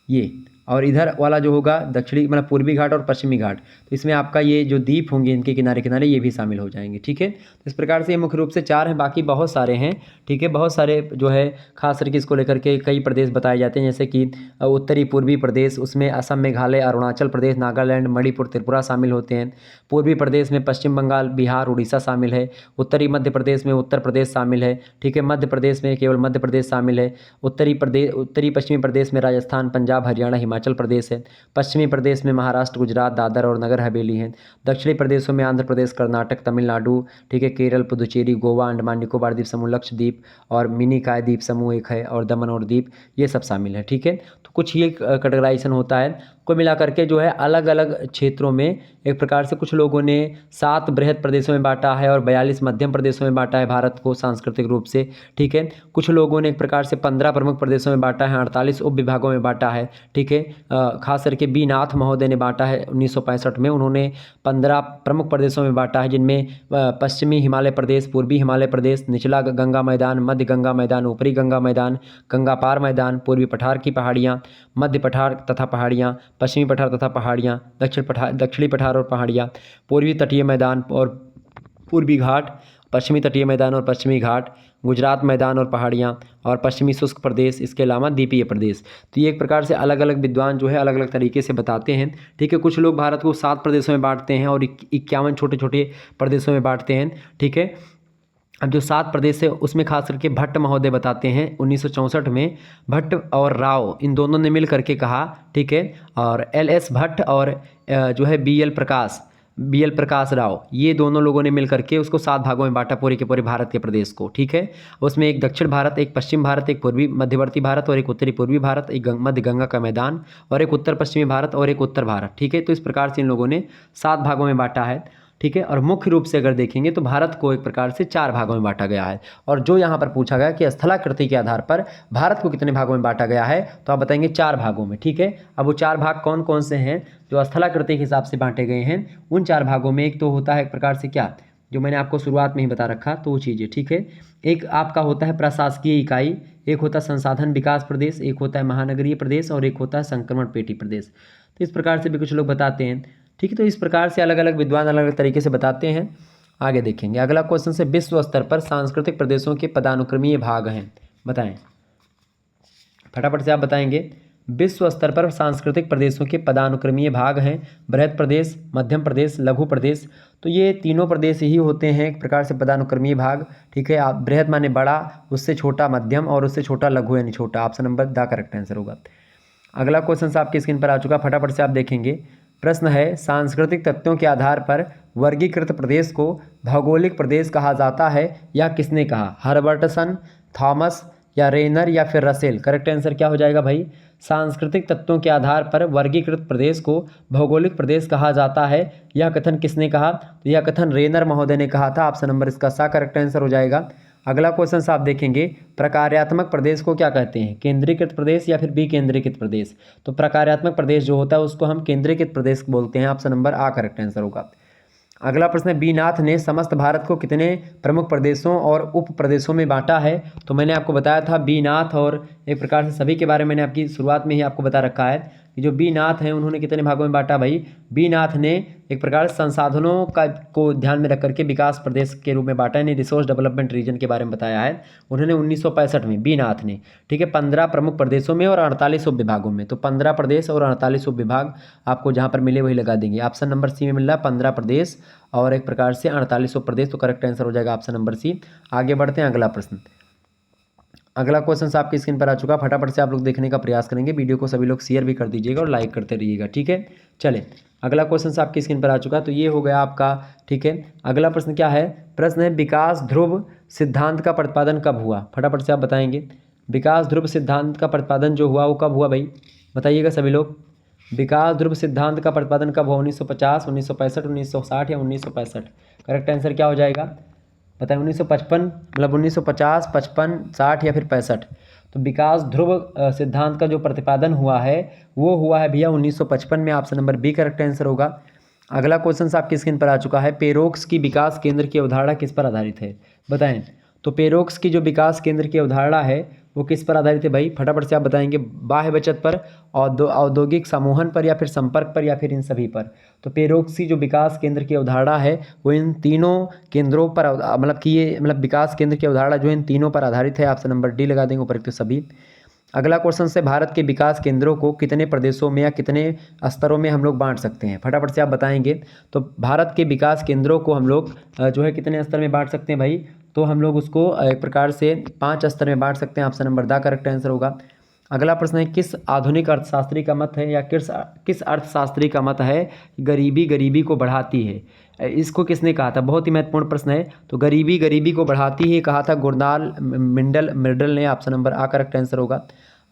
ये और इधर वाला जो होगा दक्षिणी मतलब पूर्वी घाट और पश्चिमी घाट, तो इसमें आपका ये जो द्वीप होंगे इनके किनारे किनारे ये भी शामिल हो जाएंगे, ठीक है। तो इस प्रकार से ये मुख्य रूप से 4 हैं, बाकी बहुत सारे हैं, ठीक है, बहुत सारे जो है खास करके इसको लेकर के कई प्रदेश बताए जाते हैं, जैसे कि उत्तरी पूर्वी प्रदेश, उसमें असम, मेघालय, अरुणाचल प्रदेश, नागालैंड, मणिपुर, त्रिपुरा शामिल होते हैं। पूर्वी प्रदेश में पश्चिम बंगाल, बिहार, उड़ीसा शामिल है। उत्तरी मध्य प्रदेश में उत्तर प्रदेश शामिल है, ठीक है। मध्य प्रदेश में केवल मध्य प्रदेश शामिल है। उत्तरी पश्चिमी प्रदेश में राजस्थान, पंजाब, हरियाणा, हिमाचल प्रदेश है। पश्चिमी प्रदेश में महाराष्ट्र, गुजरात, दादर और नगर हवेली हैं। दक्षिणी प्रदेशों में आंध्र प्रदेश, कर्नाटक, तमिलनाडु, ठीक है, केरल, पुदुचेरी, गोवा, अंडमान निकोबार द्वीप समूह, लक्षद्वीप और मिनिकॉय द्वीप समूह एक है, और दमन और दीप, ये सब शामिल है, ठीक है। तो कुछ ये कैटेगराइजेशन होता है। को मिला करके जो है अलग अलग क्षेत्रों में एक प्रकार से कुछ लोगों ने 7 बृहद प्रदेशों में बांटा है और 42 मध्यम प्रदेशों में बांटा है भारत को सांस्कृतिक रूप से, ठीक है। कुछ लोगों ने एक प्रकार से 15 प्रमुख प्रदेशों में बांटा है, 48 उप विभागों में बांटा है, ठीक है। खास करके बी नाथ महोदय ने बांटा है 1965 में, उन्होंने 15 प्रमुख प्रदेशों में बांटा है, जिनमें पश्चिमी हिमालय प्रदेश, पूर्वी हिमालय प्रदेश, निचला गंगा मैदान, मध्य गंगा मैदान, ऊपरी गंगा मैदान, गंगा पार मैदान, पूर्वी पठार की पहाड़ियाँ, मध्य पठार तथा पहाड़ियाँ, पश्चिमी पठार तथा पहाड़ियाँ, दक्षिणी पठार और पहाड़ियाँ, पूर्वी तटीय मैदान और पूर्वी घाट, पश्चिमी तटीय मैदान और पश्चिमी घाट, गुजरात मैदान और पहाड़ियाँ, और पश्चिमी शुष्क प्रदेश, इसके अलावा द्वीपीय प्रदेश। तो ये एक प्रकार से अलग अलग विद्वान जो है अलग अलग तरीके से बताते हैं, ठीक है। कुछ लोग भारत को 7 प्रदेशों में बांटते हैं और 51 छोटे छोटे प्रदेशों में बांटते हैं, ठीक है। अब जो 7 प्रदेश है उसमें खास करके भट्ट महोदय बताते हैं 1964 में, भट्ट और राव इन दोनों ने मिल करके कहा, ठीक है। और LS भट्ट और जो है BL प्रकाश राव, ये दोनों लोगों ने मिल करके उसको 7 भागों में बांटा पूरे के पूरे भारत के प्रदेश को, ठीक है। उसमें एक दक्षिण भारत, एक पश्चिम भारत, एक पूर्वी मध्यवर्ती भारत और एक उत्तरी पूर्वी भारत, एक मध्य गंगा का मैदान और एक उत्तर पश्चिमी भारत और एक उत्तर भारत, ठीक है। तो इस प्रकार से इन लोगों ने 7 भागों में बांटा है, ठीक है। और मुख्य रूप से अगर देखेंगे तो भारत को एक प्रकार से 4 भागों में बांटा गया है। और जो यहाँ पर पूछा गया कि स्थलाकृति के आधार पर भारत को कितने भागों में बांटा गया है, तो आप बताएंगे 4 भागों में, ठीक है। अब वो 4 भाग कौन कौन से हैं जो स्थलाकृति के हिसाब से बांटे गए हैं? उन 4 भागों में एक तो होता है एक प्रकार से क्या, जो मैंने आपको शुरुआत में ही बता रखा, तो वो चीज़ें, ठीक है। एक आपका होता है प्रशासकीय इकाई, एक होता है संसाधन विकास प्रदेश, एक होता है महानगरीय प्रदेश और एक होता है संक्रमण पेटी प्रदेश। तो इस प्रकार से भी कुछ लोग बताते हैं, ठीक है। तो इस प्रकार से अलग अलग विद्वान अलग अलग तरीके से बताते हैं। आगे देखेंगे अगला क्वेश्चन से, विश्व स्तर पर सांस्कृतिक प्रदेशों के पदानुक्रमीय भाग हैं, बताएं फटाफट से आप बताएंगे। विश्व स्तर पर सांस्कृतिक प्रदेशों के पदानुक्रमीय भाग हैं बृहद प्रदेश, मध्यम प्रदेश, लघु प्रदेश। तो ये तीनों प्रदेश ही होते हैं एक प्रकार से पदानुक्रमीय भाग, ठीक है। आप बृहद माने बड़ा, उससे छोटा मध्यम और उससे छोटा लघु यानी छोटा। Option number the correct answer होगा। अगला क्वेश्चन आपकी स्क्रीन पर आ चुका, फटाफट से आप देखेंगे। प्रश्न है, सांस्कृतिक तत्वों के आधार पर वर्गीकृत प्रदेश को भौगोलिक प्रदेश कहा जाता है, यह किसने कहा? हर्बर्टसन, थॉमस या रेनर या फिर रसेल? करेक्ट आंसर क्या हो जाएगा भाई? सांस्कृतिक तत्वों के आधार पर वर्गीकृत प्रदेश को भौगोलिक प्रदेश कहा जाता है, यह कथन किसने कहा? तो यह कथन रेनर महोदय ने कहा था। ऑप्शन नंबर इसका सा करेक्ट आंसर हो जाएगा। अगला क्वेश्चन आप देखेंगे, प्रकार्यात्मक प्रदेश को क्या कहते हैं? केंद्रीकृत प्रदेश या फिर विकेंद्रीकृत प्रदेश? तो प्रकार्यात्मक प्रदेश जो होता है उसको हम केंद्रीकृत प्रदेश बोलते हैं। ऑप्शन नंबर आ करेक्ट आंसर होगा। अगला प्रश्न है, बी नाथ ने समस्त भारत को कितने प्रमुख प्रदेशों और उप प्रदेशों में बांटा है? तो मैंने आपको बताया था बी नाथ और एक प्रकार से सभी के बारे में मैंने आपकी शुरुआत में ही आपको बता रखा है, कि जो बी नाथ हैं उन्होंने कितने भागों में बांटा भाई, बी नाथ ने एक प्रकार संसाधनों का को ध्यान में रख करके विकास प्रदेश के रूप में बांटा, यानी रिसोर्स डेवलपमेंट रीजन के बारे में बताया है उन्होंने 1965 में बी नाथ ने, ठीक है। 15 प्रमुख प्रदेशों में और 48 उपविभागों में, तो 15 प्रदेश और 48 उपविभाग आपको जहाँ पर मिले वही लगा देंगे। ऑप्शन नंबर सी में मिल रहा है 15 प्रदेश और एक प्रकार से 48 प्रदेश, तो करेक्ट आंसर हो जाएगा ऑप्शन नंबर सी। आगे बढ़ते हैं अगला प्रश्न। अगला क्वेश्चन आपकी स्क्रीन पर आ चुका, फटाफट से आप लोग देखने का प्रयास करेंगे, वीडियो को सभी लोग शेयर भी कर दीजिएगा और लाइक करते रहिएगा, ठीक है। चले अगला क्वेश्चन आपकी स्क्रीन पर आ चुका, तो ये हो गया आपका, ठीक है। अगला प्रश्न क्या है, प्रश्न है विकास ध्रुव सिद्धांत का प्रतिपादन कब हुआ, फटाफट से आप बताएंगे। विकास ध्रुव सिद्धांत का प्रतिपादन जो हुआ वो कब हुआ भाई, बताइएगा सभी लोग। विकास ध्रुव सिद्धांत का प्रतिपादन कब हुआ, 1950, 1965, 1960 या 1965? करेक्ट आंसर क्या हो जाएगा बताएं, 1955 मतलब 1950, 55, 60 या फिर 65? तो विकास ध्रुव सिद्धांत का जो प्रतिपादन हुआ है वो हुआ है भैया 1955 में, option number B correct answer होगा। अगला क्वेश्चन आपकी स्क्रीन पर आ चुका है, पेरोक्स की विकास केंद्र की अवधारणा किस पर आधारित है, बताएं। तो पेरोक्स की जो विकास केंद्र की अवधारणा है वो किस पर आधारित है भाई, फटाफट से आप बताएंगे। बाह्य बचत पर, औद्योगिक समूहन पर, या फिर संपर्क पर, या फिर इन सभी पर? तो पेरोक्स की जो विकास केंद्र की अवधारणा है वो इन तीनों केंद्रों पर मतलब कि ये मतलब विकास केंद्र की अवधारणा जो इन तीनों पर आधारित है, ऑप्शन नंबर डी लगा देंगे उपरोक्त सभी। अगला क्वेश्चन से भारत के विकास केंद्रों को कितने प्रदेशों में या कितने स्तरों में हम लोग बांट सकते हैं, फटाफट से आप बताएंगे। तो भारत के विकास केंद्रों को हम लोग जो है कितने स्तर में बांट सकते हैं भाई, तो हम लोग उसको एक प्रकार से 5 स्तर में बांट सकते हैं, option number the correct answer होगा। अगला प्रश्न है, किस आधुनिक अर्थशास्त्री का मत है या किस अर्थशास्त्री का मत है गरीबी गरीबी को बढ़ाती है? इसको किसने कहा था, बहुत ही महत्वपूर्ण प्रश्न है। तो गरीबी गरीबी को बढ़ाती है कहा था गुरनाल मिर्डल ने, ऑप्शन नंबर आ करेक्ट आंसर होगा।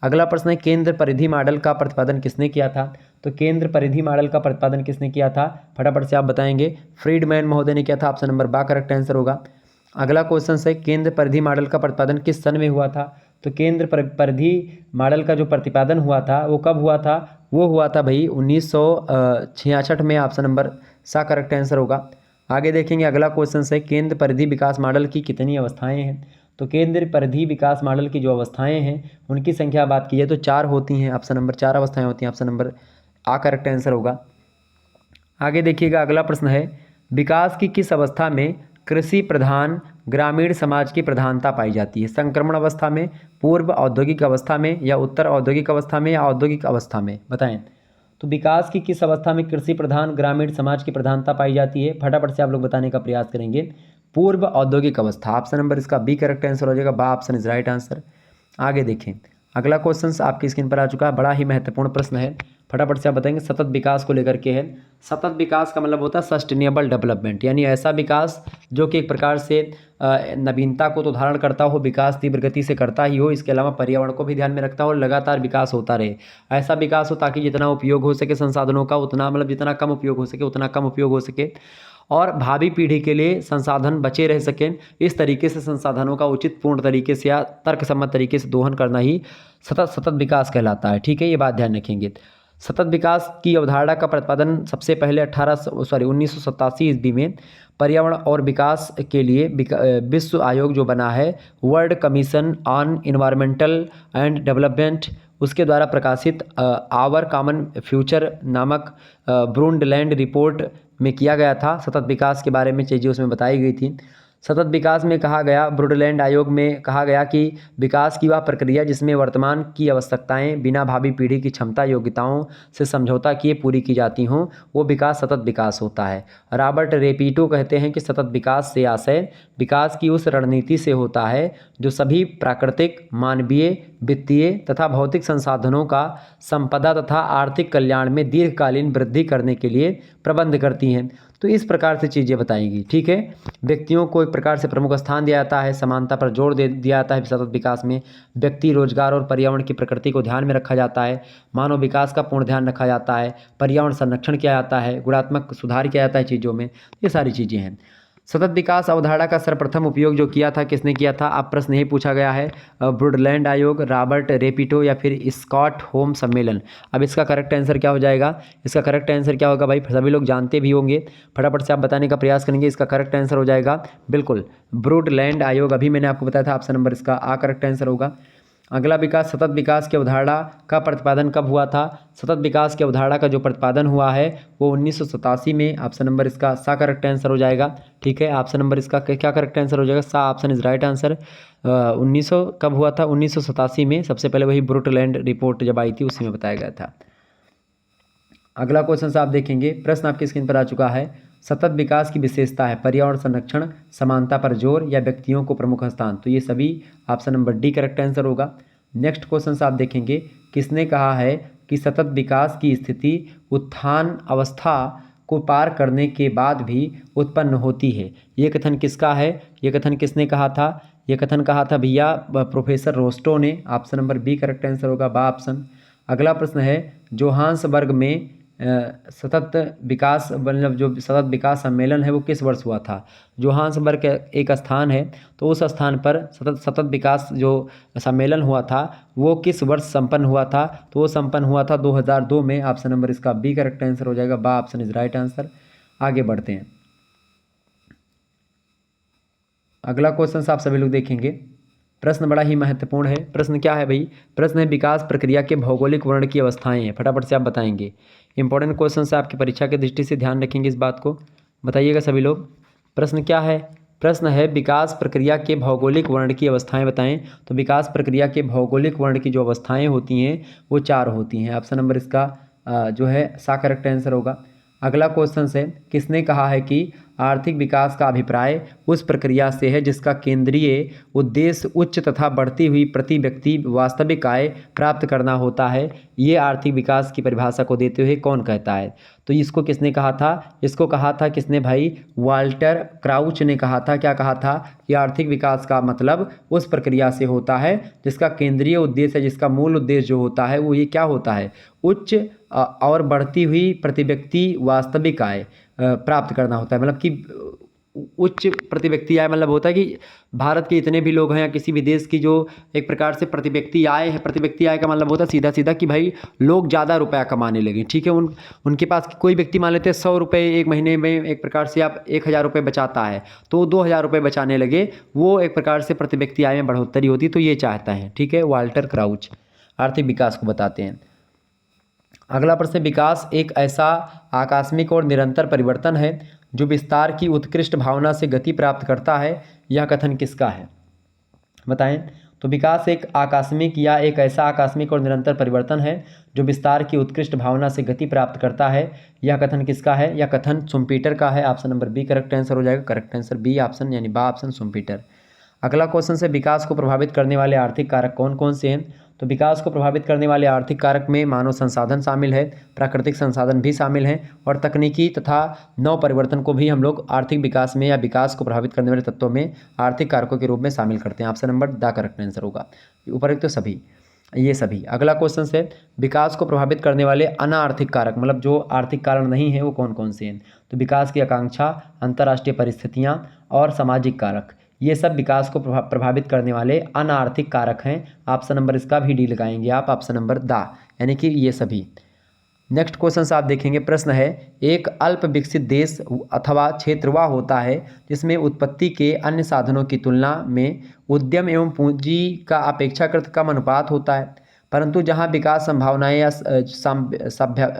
अगला प्रश्न है, केंद्र परिधि मॉडल का प्रतिपादन किसने किया था? तो केंद्र परिधि मॉडल का प्रतिपादन किसने किया था, फटाफट से आप बताएंगे। फ्रीडमैन महोदय ने किया था, ऑप्शन नंबर बा करेक्ट आंसर होगा। अगला क्वेश्चन है, केंद्र परिधि मॉडल का प्रतिपादन किस सन में हुआ था? तो केंद्र परिधि मॉडल का जो प्रतिपादन हुआ था वो कब हुआ था, वो हुआ था भाई 1966 में, ऑप्शन नंबर सा करेक्ट आंसर होगा। आगे देखेंगे अगला क्वेश्चन है, केंद्र परिधि विकास मॉडल की कितनी अवस्थाएं हैं? तो केंद्र परिधि विकास मॉडल की जो अवस्थाएं हैं उनकी संख्या बात की है तो 4 होती हैं, ऑप्शन नंबर 4 अवस्थाएं होती हैं, ऑप्शन नंबर आ करेक्ट आंसर होगा। आगे देखिएगा अगला प्रश्न है, विकास की किस अवस्था में कृषि प्रधान ग्रामीण समाज की प्रधानता पाई जाती है? संक्रमण अवस्था में, पूर्व औद्योगिक अवस्था में, या उत्तर औद्योगिक अवस्था में, या औद्योगिक अवस्था में, बताएं। तो विकास की किस अवस्था में कृषि प्रधान ग्रामीण समाज की प्रधानता पाई जाती है, फटाफट से आप लोग बताने का प्रयास करेंगे। पूर्व औद्योगिक अवस्था, ऑप्शन नंबर इसका बी करेक्ट आंसर हो जाएगा, बा ऑप्शन इज राइट आंसर। आगे देखें अगला क्वेश्चन आपकी स्क्रीन पर आ चुका है, बड़ा ही महत्वपूर्ण प्रश्न है, फटाफट से आप बताएंगे। सतत विकास को लेकर के है। सतत विकास का मतलब होता है सस्टेनेबल डेवलपमेंट, यानी ऐसा विकास जो कि एक प्रकार से नवीनता को तो धारण करता हो, विकास तीव्र गति से करता ही हो, इसके अलावा पर्यावरण को भी ध्यान में रखता हो और लगातार विकास होता रहे। ऐसा विकास हो ताकि जितना उपयोग हो सके संसाधनों का उतना मतलब जितना कम उपयोग हो सके उतना कम उपयोग हो सके और भावी पीढ़ी के लिए संसाधन बचे रह सकें। इस तरीके से संसाधनों का उचित पूर्ण तरीके से या तर्कसम्मत तरीके से दोहन करना ही सतत विकास कहलाता है, ठीक है, ये बात ध्यान रखेंगे। सतत विकास की अवधारणा का प्रतिपादन सबसे पहले 1987 ईस्वी में पर्यावरण और विकास के लिए विश्व आयोग जो बना है, world commission on environmental and development, उसके द्वारा प्रकाशित आवर कॉमन फ्यूचर नामक ब्रूंडलैंड रिपोर्ट में किया गया था। सतत विकास के बारे में चीज़ें उसमें बताई गई थी। सतत विकास में कहा गया, ब्रूंडलैंड आयोग में कहा गया कि विकास की वह प्रक्रिया जिसमें वर्तमान की आवश्यकताएं बिना भावी पीढ़ी की क्षमता योग्यताओं से समझौता किए पूरी की जाती हों, वो विकास सतत विकास होता है। रॉबर्ट रेपिटो कहते हैं कि सतत विकास से आशय विकास की उस रणनीति से होता है जो सभी प्राकृतिक, मानवीय, वित्तीय तथा भौतिक संसाधनों का संपदा तथा आर्थिक कल्याण में दीर्घकालीन वृद्धि करने के लिए प्रबंध करती हैं। तो इस प्रकार से चीज़ें बताएंगी, ठीक है। व्यक्तियों को एक प्रकार से प्रमुख स्थान दिया जाता है, समानता पर जोर दे दिया जाता है सतत विकास में। व्यक्ति, रोजगार और पर्यावरण की प्रकृति को ध्यान में रखा जाता है। मानव विकास का पूर्ण ध्यान रखा जाता है। पर्यावरण संरक्षण किया जाता है। गुणात्मक सुधार किया जाता है चीज़ों में। ये सारी चीज़ें हैं। सतत विकास अवधारणा का सर्वप्रथम उपयोग जो किया था किसने किया था, अब प्रश्न यही पूछा गया है। ब्रूंडलैंड आयोग, रॉबर्ट रेपिटो या फिर स्कॉट होम सम्मेलन। अब इसका करेक्ट आंसर क्या हो जाएगा, इसका करेक्ट आंसर क्या होगा भाई, सभी लोग जानते भी होंगे, फटाफट से आप बताने का प्रयास करेंगे। इसका करेक्ट आंसर हो जाएगा बिल्कुल ब्रूंडलैंड आयोग, अभी मैंने आपको बताया था, ऑप्शन नंबर इसका आ करेक्ट आंसर होगा। अगला विकास, सतत विकास की अवधारणा का प्रतिपादन कब हुआ था? सतत विकास की अवधारणा का जो प्रतिपादन हुआ है वो 1987 में। ऑप्शन नंबर इसका सा करेक्ट आंसर हो जाएगा। ठीक है, ऑप्शन नंबर इसका क्या करेक्ट आंसर हो जाएगा? सा ऑप्शन इज राइट आंसर। 1900 कब हुआ था? 1987 में। सबसे पहले वही ब्रुटलैंड रिपोर्ट जब आई थी उसी में बताया गया था। अगला क्वेश्चन से आप देखेंगे, प्रश्न आपकी स्क्रीन पर आ चुका है। सतत विकास की विशेषता है पर्यावरण संरक्षण, समानता पर जोर या व्यक्तियों को प्रमुख स्थान। तो ये सभी option number D correct answer होगा। नेक्स्ट क्वेश्चन से आप देखेंगे, किसने कहा है कि सतत विकास की स्थिति उत्थान अवस्था को पार करने के बाद भी उत्पन्न होती है? ये कथन किसका है? ये कथन किसने कहा था? ये कथन कहा था भैया प्रोफेसर रोस्टो ने। Option number B correct answer होगा, बा ऑप्शन। अगला प्रश्न है, जोहान्सबर्ग में सतत विकास मतलब जो सतत विकास सम्मेलन है वो किस वर्ष हुआ था? जोहान्सबर्ग एक स्थान है, तो उस स्थान पर सतत विकास जो सम्मेलन हुआ था वो किस वर्ष संपन्न हुआ था? तो वो संपन्न हुआ था 2002 में। ऑप्शन नंबर इसका बी करेक्ट आंसर हो जाएगा, बा ऑप्शन इज राइट आंसर। आगे बढ़ते हैं। अगला क्वेश्चन आप सभी लोग देखेंगे, प्रश्न बड़ा ही महत्वपूर्ण है। प्रश्न क्या है भाई? प्रश्न है, विकास प्रक्रिया के भौगोलिक वर्णन की अवस्थाएं हैं। फटाफट से आप बताएंगे। इंपॉर्टेंट क्वेश्चन से आपकी परीक्षा की दृष्टि से ध्यान रखेंगे इस बात को, बताइएगा सभी लोग। प्रश्न क्या है? प्रश्न है, विकास प्रक्रिया के भौगोलिक वर्णन की अवस्थाएं बताएं। तो विकास प्रक्रिया के भौगोलिक वर्णन की जो अवस्थाएं होती हैं वो 4 होती हैं। ऑप्शन नंबर इसका जो है सा करेक्ट आंसर होगा। अगला क्वेश्चन है, किसने कहा है कि आर्थिक विकास का अभिप्राय उस प्रक्रिया से है जिसका केंद्रीय उद्देश्य उच्च तथा बढ़ती हुई प्रति व्यक्ति वास्तविक आय प्राप्त करना होता है? ये आर्थिक विकास की परिभाषा को देते हुए कौन कहता है? तो इसको किसने कहा था? इसको कहा था किसने भाई? वाल्टर क्राउच ने कहा था। क्या कहा था? कि आर्थिक विकास का मतलब उस प्रक्रिया से होता है जिसका केंद्रीय उद्देश्य है, जिसका मूल उद्देश्य जो होता है वो ये क्या होता है? उच्च और बढ़ती हुई प्रति व्यक्ति वास्तविक आय प्राप्त करना होता है। मतलब कि उच्च प्रति व्यक्ति आय मतलब होता है कि भारत के इतने भी लोग हैं या किसी भी देश की जो एक प्रकार से प्रति व्यक्ति आय है। प्रति व्यक्ति आय का मतलब होता है सीधा सीधा कि भाई लोग ज़्यादा रुपया कमाने लगे। ठीक है, उनके पास कोई व्यक्ति मान लेते हैं 100 रुपये एक महीने में एक प्रकार से आप 1000 रुपये बचाता है तो 2000 रुपये बचाने लगे, वो एक प्रकार से प्रति व्यक्ति आय में बढ़ोतरी होती। तो ये चाहता है। ठीक है, वाल्टर क्राउच आर्थिक विकास को बताते हैं। अगला प्रश्न, विकास एक ऐसा आकस्मिक और निरंतर परिवर्तन है जो विस्तार की उत्कृष्ट भावना से गति प्राप्त करता है। यह कथन किसका है? बताएं। तो विकास एक आकस्मिक या एक ऐसा आकस्मिक और निरंतर परिवर्तन है जो विस्तार की उत्कृष्ट भावना से गति प्राप्त करता है। यह कथन किसका है? यह कथन शुम्पीटर का है। Option number B correct answer हो जाएगा। करेक्ट आंसर बी ऑप्शन यानी बा ऑप्शन शुम्पीटर। अगला क्वेश्चन से, विकास को प्रभावित करने वाले आर्थिक कारक कौन कौन से हैं? तो विकास को प्रभावित करने वाले आर्थिक कारक में मानव संसाधन शामिल है, प्राकृतिक संसाधन भी शामिल हैं और तकनीकी तथा नव परिवर्तन को भी हम लोग आर्थिक विकास में या विकास को प्रभावित करने वाले तत्वों में आर्थिक कारकों के रूप में शामिल करते हैं। Option number the correct answer होगा। उपरोक्त तो सभी ये सभी। अगला क्वेश्चन से, विकास को प्रभावित करने वाले अनार्थिक कारक मतलब जो आर्थिक कारण नहीं है वो कौन कौन से हैं? तो विकास की आकांक्षा, अंतर्राष्ट्रीय परिस्थितियाँ और सामाजिक कारक, ये सब विकास को प्रभावित करने वाले अनार्थिक कारक हैं। ऑप्शन नंबर इसका भी डी लगाएंगे आप, ऑप्शन नंबर दा, यानी कि ये सभी। नेक्स्ट क्वेश्चन से आप देखेंगे, प्रश्न है, एक अल्प विकसित देश अथवा क्षेत्र वह होता है जिसमें उत्पत्ति के अन्य साधनों की तुलना में उद्यम एवं पूंजी का अपेक्षाकृत कम अनुपात होता है, परंतु जहां विकास संभावनाएं या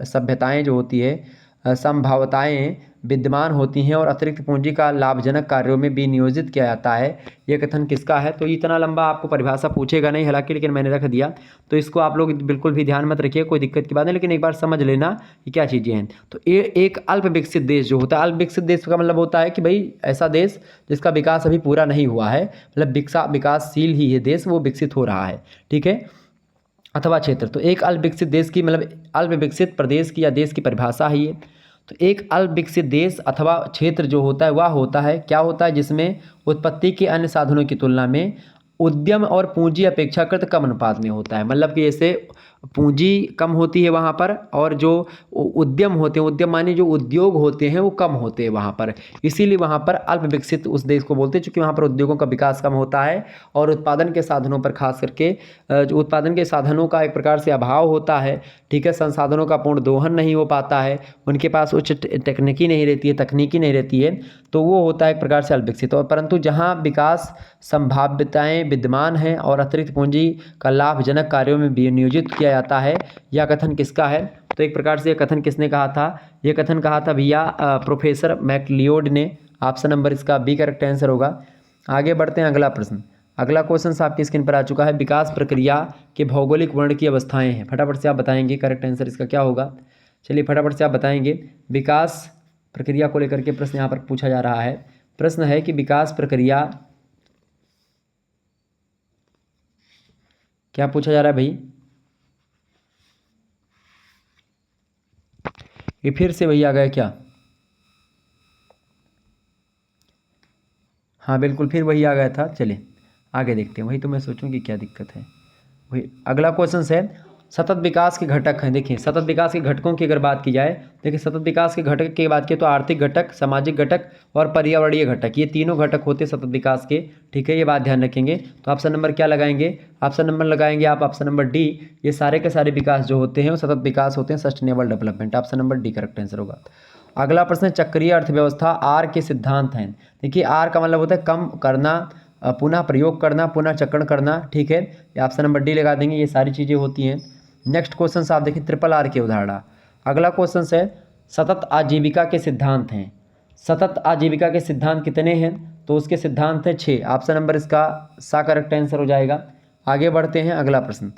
सभ्यताएं जो होती है संभावताएं विद्यमान होती हैं और अतिरिक्त पूंजी का लाभजनक कार्यों में विनियोजित किया जाता है। यह कथन किसका है? तो इतना लंबा आपको परिभाषा पूछेगा नहीं हालांकि, लेकिन मैंने रख दिया तो इसको आप लोग बिल्कुल भी ध्यान मत रखिए, कोई दिक्कत की बात नहीं, लेकिन एक बार समझ लेना कि क्या चीज़ें हैं। तो एक अल्प विकसित देश जो होता है, अल्प विकसित देश का मतलब होता है कि भाई ऐसा देश जिसका विकास अभी पूरा नहीं हुआ है, मतलब विकासशील ही है देश, वो विकसित हो रहा है। ठीक है, अथवा क्षेत्र। तो एक अल्प विकसित देश की मतलब अल्प विकसित प्रदेश की या देश की परिभाषा है ये। तो एक अल्प विकसित देश अथवा क्षेत्र जो होता है वह होता है, क्या होता है? जिसमें उत्पत्ति के अन्य साधनों की तुलना में उद्यम और पूंजी अपेक्षाकृत कम अनुपात में होता है। मतलब कि जैसे पूंजी कम होती है वहाँ पर और जो उद्यम होते हैं, उद्यम माने जो उद्योग होते हैं वो कम होते हैं वहाँ पर, इसीलिए वहाँ पर अल्प विकसित उस देश को बोलते हैं, क्योंकि वहाँ पर उद्योगों का विकास कम होता है और उत्पादन के साधनों पर खास करके जो उत्पादन के साधनों का एक प्रकार से अभाव होता है। ठीक है, संसाधनों का पूर्ण दोहन नहीं हो पाता है, उनके पास उच्च तकनीकी नहीं रहती है, तो वो होता है एक प्रकार से अल्प विकसित। और परंतु जहाँ विकास संभाव्यताएं विद्यमान हैं और अतिरिक्त पूंजी का लाभजनक कार्यों में नियोजित किया जाता है, यह कथन किसका है? तो एक प्रकार से यह कथन किसने कहा था? यह कथन कहा था भैया प्रोफेसर मैकलियोड ने। ऑप्शन नंबर इसका बी करेक्ट आंसर होगा। आगे बढ़ते हैं, अगला प्रश्न। अगला क्वेश्चन आपकी स्क्रीन पर आ चुका है। विकास प्रक्रिया के भौगोलिक वर्ण की अवस्थाएं हैं। फटाफट से आप बताएंगे करेक्ट आंसर इसका क्या होगा। चलिए फटाफट से आप बताएंगे। विकास प्रक्रिया को लेकर के प्रश्न यहाँ पर पूछा जा रहा है। प्रश्न है कि विकास प्रक्रिया, क्या पूछा जा रहा है भाई? ये फिर से वही आ गया क्या? हाँ बिल्कुल, फिर वही आ गया था। चलिए आगे देखते हैं। वही तो मैं सोचूं कि क्या दिक्कत है। वही अगला क्वेश्चन है, सतत विकास के घटक हैं। देखिए सतत विकास के घटकों की अगर बात की जाए, देखिए सतत विकास के घटक की बात की तो आर्थिक घटक, सामाजिक घटक और पर्यावरणीय घटक, ये तीनों घटक होते हैं सतत विकास के। ठीक है, ये बात ध्यान रखेंगे। तो ऑप्शन नंबर क्या लगाएंगे? ऑप्शन नंबर लगाएंगे आप ऑप्शन नंबर डी। ये सारे के सारे विकास जो होते हैं वो सतत विकास होते हैं, sustainable development. Option number D correct answer होगा। अगला प्रश्न, चक्रीय अर्थव्यवस्था आर के सिद्धांत हैं। देखिए आर का मतलब होता है कम करना, पुनः प्रयोग करना, पुनः चक्रण करना। ठीक है, ऑप्शन नंबर डी लगा देंगे, ये सारी चीज़ें होती हैं। नेक्स्ट क्वेश्चन आप देखिए, ट्रिपल आर के उदाहरण। अगला क्वेश्चन है, सतत आजीविका के सिद्धांत हैं। सतत आजीविका के सिद्धांत कितने हैं? तो उसके सिद्धांत हैं 6। ऑप्शन नंबर इसका सा करेक्ट आंसर हो जाएगा। आगे बढ़ते हैं, अगला प्रश्न,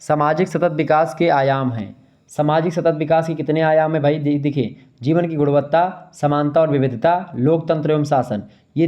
सामाजिक सतत विकास के आयाम हैं। सामाजिक सतत विकास के कितने आयाम हैं भाई? देखिए, जीवन की गुणवत्ता, समानता और विविधता, लोकतंत्र एवं शासन, ये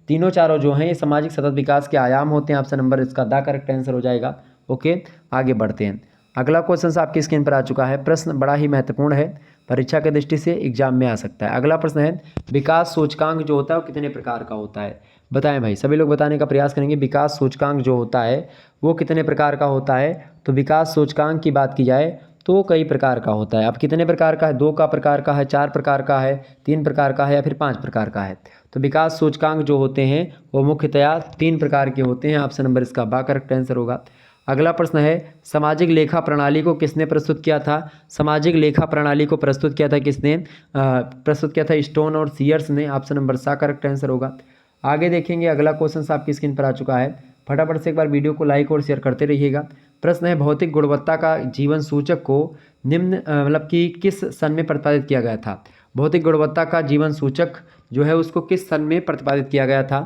तीनों चारों जो हैं ये सामाजिक सतत विकास के आयाम होते हैं। ऑप्शन नंबर इसका द करेक्ट आंसर हो जाएगा। ओके, आगे बढ़ते हैं। अगला क्वेश्चन आपकी स्क्रीन पर आ चुका है। प्रश्न बड़ा ही महत्वपूर्ण है, परीक्षा की दृष्टि से एग्जाम में आ सकता है। अगला प्रश्न है, विकास सूचकांक जो होता है वो कितने प्रकार का होता है? बताएं भाई, सभी लोग बताने का प्रयास करेंगे। विकास सूचकांक जो होता है वो कितने प्रकार का होता है? तो विकास सूचकांक की बात की जाए तो कई प्रकार का होता है। अब कितने प्रकार का है? 2 का प्रकार का है, 4 प्रकार का है, 3 प्रकार का है या फिर 5 प्रकार का है? तो विकास सूचकांक जो होते हैं वो मुख्यतया 3 प्रकार के होते हैं। ऑप्शन नंबर इसका बा करेक्ट आंसर होगा। अगला प्रश्न है, सामाजिक लेखा प्रणाली को किसने प्रस्तुत किया था? सामाजिक लेखा प्रणाली को प्रस्तुत किया था किसने? प्रस्तुत किया था स्टोन और सीयर्स ने। ऑप्शन नंबर सा करेक्ट आंसर होगा। आगे देखेंगे, अगला क्वेश्चन आपकी स्क्रीन पर आ चुका है। फटाफट से एक बार वीडियो को लाइक और शेयर करते रहिएगा। प्रश्न है, भौतिक गुणवत्ता का जीवन सूचक को निम्न मतलब कि किस सन में प्रतिपादित किया गया था? भौतिक गुणवत्ता का जीवन सूचक जो है उसको किस सन में प्रतिपादित किया गया था?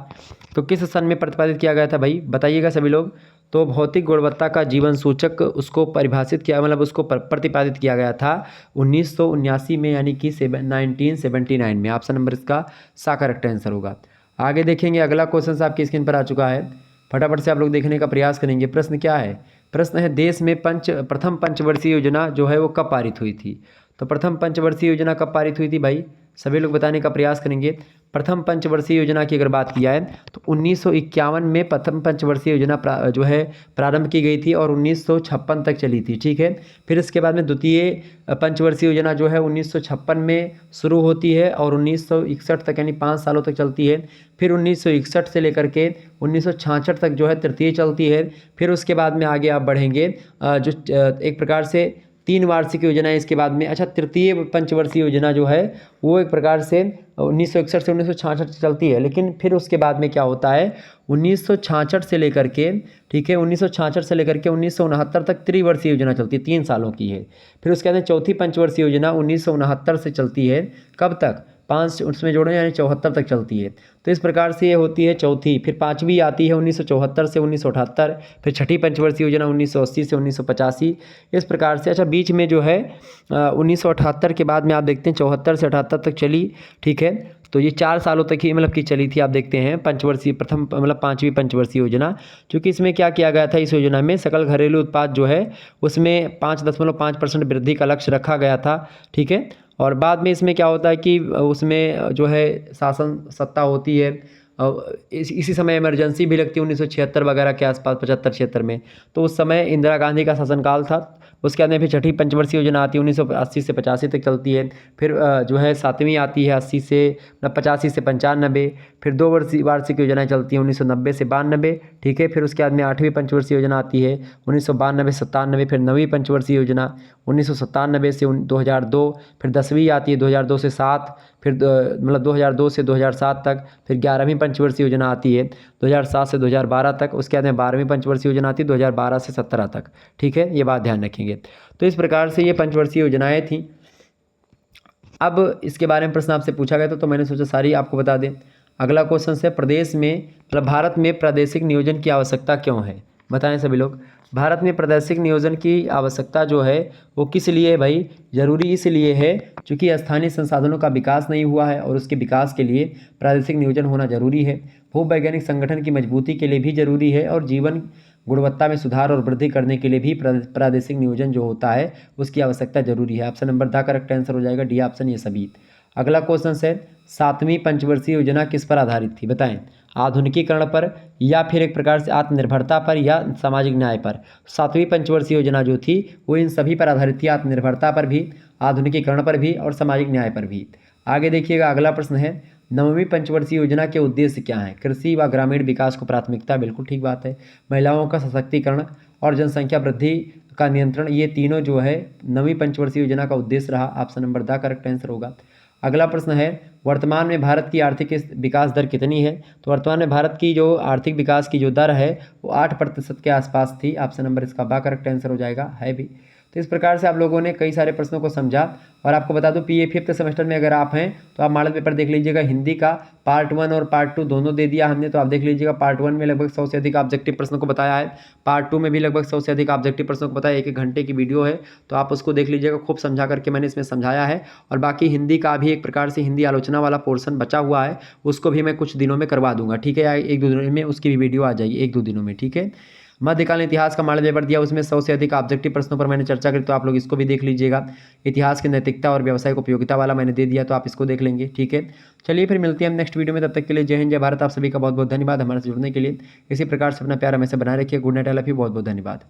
तो किस सन में प्रतिपादित किया गया था भाई, बताइएगा सभी लोग। तो भौतिक गुणवत्ता का जीवन सूचक उसको परिभाषित किया, मतलब उसको प्रतिपादित किया गया था 1979 में, यानी कि 1979 में। ऑप्शन नंबर इसका सा करेक्ट आंसर होगा। आगे देखेंगे, अगला क्वेश्चन आपकी स्क्रीन पर आ चुका है। फटाफट से आप लोग देखने का प्रयास करेंगे। प्रश्न क्या है? प्रश्न है, देश में प्रथम पंचवर्षीय योजना जो है वो कब पारित हुई थी? तो प्रथम पंचवर्षीय योजना कब पारित हुई थी भाई, सभी लोग बताने का प्रयास करेंगे। प्रथम पंचवर्षीय योजना की अगर बात की जाए तो 1951 में प्रथम पंचवर्षीय योजना जो है प्रारंभ की गई थी और 1956 तक चली थी। ठीक है, फिर इसके बाद में द्वितीय पंचवर्षीय योजना जो है 1956 में शुरू होती है और 1961 तक, यानी 5 सालों तक चलती है। फिर 1961 से लेकर के 1966 तक जो है तृतीय चलती है। फिर उसके बाद में आगे आप बढ़ेंगे, जो एक प्रकार से 3 वार्षिक योजना है इसके बाद में। अच्छा, तृतीय पंचवर्षीय योजना जो है वो एक प्रकार से 1961 से 1966 चलती है, लेकिन फिर उसके बाद में क्या होता है 1966 से लेकर के, ठीक है, 1966 से लेकर के 1969 तक त्रिवर्षीय योजना चलती है, 3 सालों की है। फिर उसके बाद में चौथी पंचवर्षीय योजना 1969 से चलती है, कब तक? 5 उसमें जोड़े यानी 74 तक चलती है। तो इस प्रकार से ये होती है चौथी। फिर 5वीं आती है 1974 से 1978। फिर छठी पंचवर्षीय योजना 1980 से 1985, इस प्रकार से। अच्छा, बीच में जो है 1978 के बाद में आप देखते हैं 74 से 78 तक चली। ठीक है, तो ये 4 सालों तक ही मतलब कि चली थी। आप देखते हैं पंचवर्षीय प्रथम मतलब 5वीं पंचवर्षीय योजना, क्योंकि इसमें क्या किया गया था, इस योजना में सकल घरेलू उत्पाद जो है उसमें 5.5% वृद्धि का लक्ष्य रखा गया था। ठीक है, और बाद में इसमें क्या होता है कि उसमें जो है शासन सत्ता होती है। इसी समय इमरजेंसी भी लगती है 1976 वगैरह के आसपास, 75-76 में। तो उस समय इंदिरा गांधी का शासनकाल था, उसके बाद में फिर छठी पंचवर्षीय योजना आती है 1980 से 85 तक चलती है। फिर जो है 7वीं आती है 80 से 85 से 95। फिर 2 वार्षिक योजनाएं चलती हैं 1990 से 92, ठीक है। फिर उसके बाद में 8वीं पंचवर्षीय योजना आती है 1992 से 97। फिर 9वीं पंचवर्षीय योजना 1997 से 2002। फिर 10वीं आती है 2002 से 7। फिर मतलब 2002 से 2007 तक। फिर 11वीं पंचवर्षीय योजना आती है 2007 से 2012 तक। उसके बाद में 12वीं पंचवर्षीय योजना आती है 2012 से 17 तक, ठीक है। ये बात ध्यान रखेंगे। तो इस प्रकार से ये पंचवर्षीय योजनाएं थीं। अब इसके बारे में प्रश्न आपसे पूछा गया तो मैंने सोचा सारी आपको बता दें। अगला क्वेश्चन है, प्रदेश में मतलब भारत में प्रादेशिक नियोजन की आवश्यकता क्यों है? बताएं सभी लोग। भारत में प्रादेशिक नियोजन की आवश्यकता जो है वो किस लिए है भाई? जरूरी इसलिए है क्योंकि स्थानीय संसाधनों का विकास नहीं हुआ है और उसके विकास के लिए प्रादेशिक नियोजन होना जरूरी है। भूवैज्ञानिक संगठन की मजबूती के लिए भी जरूरी है और जीवन गुणवत्ता में सुधार और वृद्धि करने के लिए भी प्रादेशिक नियोजन जो होता है उसकी आवश्यकता जरूरी है। Option number the correct answer हो जाएगा, डी ऑप्शन ये सभी। अगला क्वेश्चन है, 7वीं पंचवर्षीय योजना किस पर आधारित थी? बताएं। आधुनिकीकरण पर या फिर एक प्रकार से आत्मनिर्भरता पर या सामाजिक न्याय पर? 7वीं पंचवर्षीय योजना जो थी वो इन सभी पर आधारित थी, आत्मनिर्भरता पर भी, आधुनिकीकरण पर भी और सामाजिक न्याय पर भी। आगे देखिएगा, अगला प्रश्न है, 9वीं पंचवर्षीय योजना के उद्देश्य क्या हैं? कृषि व ग्रामीण विकास को प्राथमिकता, बिल्कुल ठीक बात है। महिलाओं का सशक्तिकरण और जनसंख्या वृद्धि का नियंत्रण, ये तीनों जो है 9वीं पंचवर्षीय योजना का उद्देश्य रहा। Option number the correct answer होगा। अगला प्रश्न है, वर्तमान में भारत की आर्थिक विकास दर कितनी है? तो वर्तमान में भारत की जो आर्थिक विकास की जो दर है वो 8% के आसपास थी। ऑप्शन नंबर इसका बा करेक्ट आंसर हो जाएगा, है भी। तो इस प्रकार से आप लोगों ने कई सारे प्रश्नों को समझा। और आपको बता दूं पीए 5th सेमेस्टर में अगर आप हैं तो आप मॉडल पेपर देख लीजिएगा। हिंदी का पार्ट 1 और पार्ट 2 दोनों दे दिया हमने, तो आप देख लीजिएगा। पार्ट 1 में लगभग 100 से अधिक ऑब्जेक्टिव प्रश्नों को बताया है, पार्ट 2 में भी लगभग 100 से अधिक ऑब्जेक्टिव प्रश्नों को बताया। 1 घंटे की वीडियो है तो आप उसको देख लीजिएगा, खूब समझा करके मैंने इसमें समझाया है। और बाकी हिंदी का भी एक प्रकार से हिंदी आलोचना वाला पोर्शन बचा हुआ है, उसको भी मैं कुछ दिनों में करवा दूंगा, ठीक है। 1-2 दिनों में उसकी भी वीडियो आ जाएगी, 1-2 दिनों में, ठीक है। मध्यकालीन इतिहास का मॉडल पेपर दिया, उसमें 100 से अधिक ऑब्जेक्टिव प्रश्नों पर मैंने चर्चा करी, तो आप लोग इसको भी देख लीजिएगा। इतिहास की नैतिकता और व्यावसायिक उपयोगिता वाला मैंने दे दिया, तो आप इसको देख लेंगे, ठीक है। चलिए फिर मिलते हैं हम नेक्स्ट वीडियो में, तब तक के लिए जय हिंद जय भारत। आप सभी का बहुत बहुत धन्यवाद हमारे से जुड़ने के लिए। इसी प्रकार से अपना प्यार हमेशा बनाए रखिए। Good night, I love you, बहुत बहुत धन्यवाद।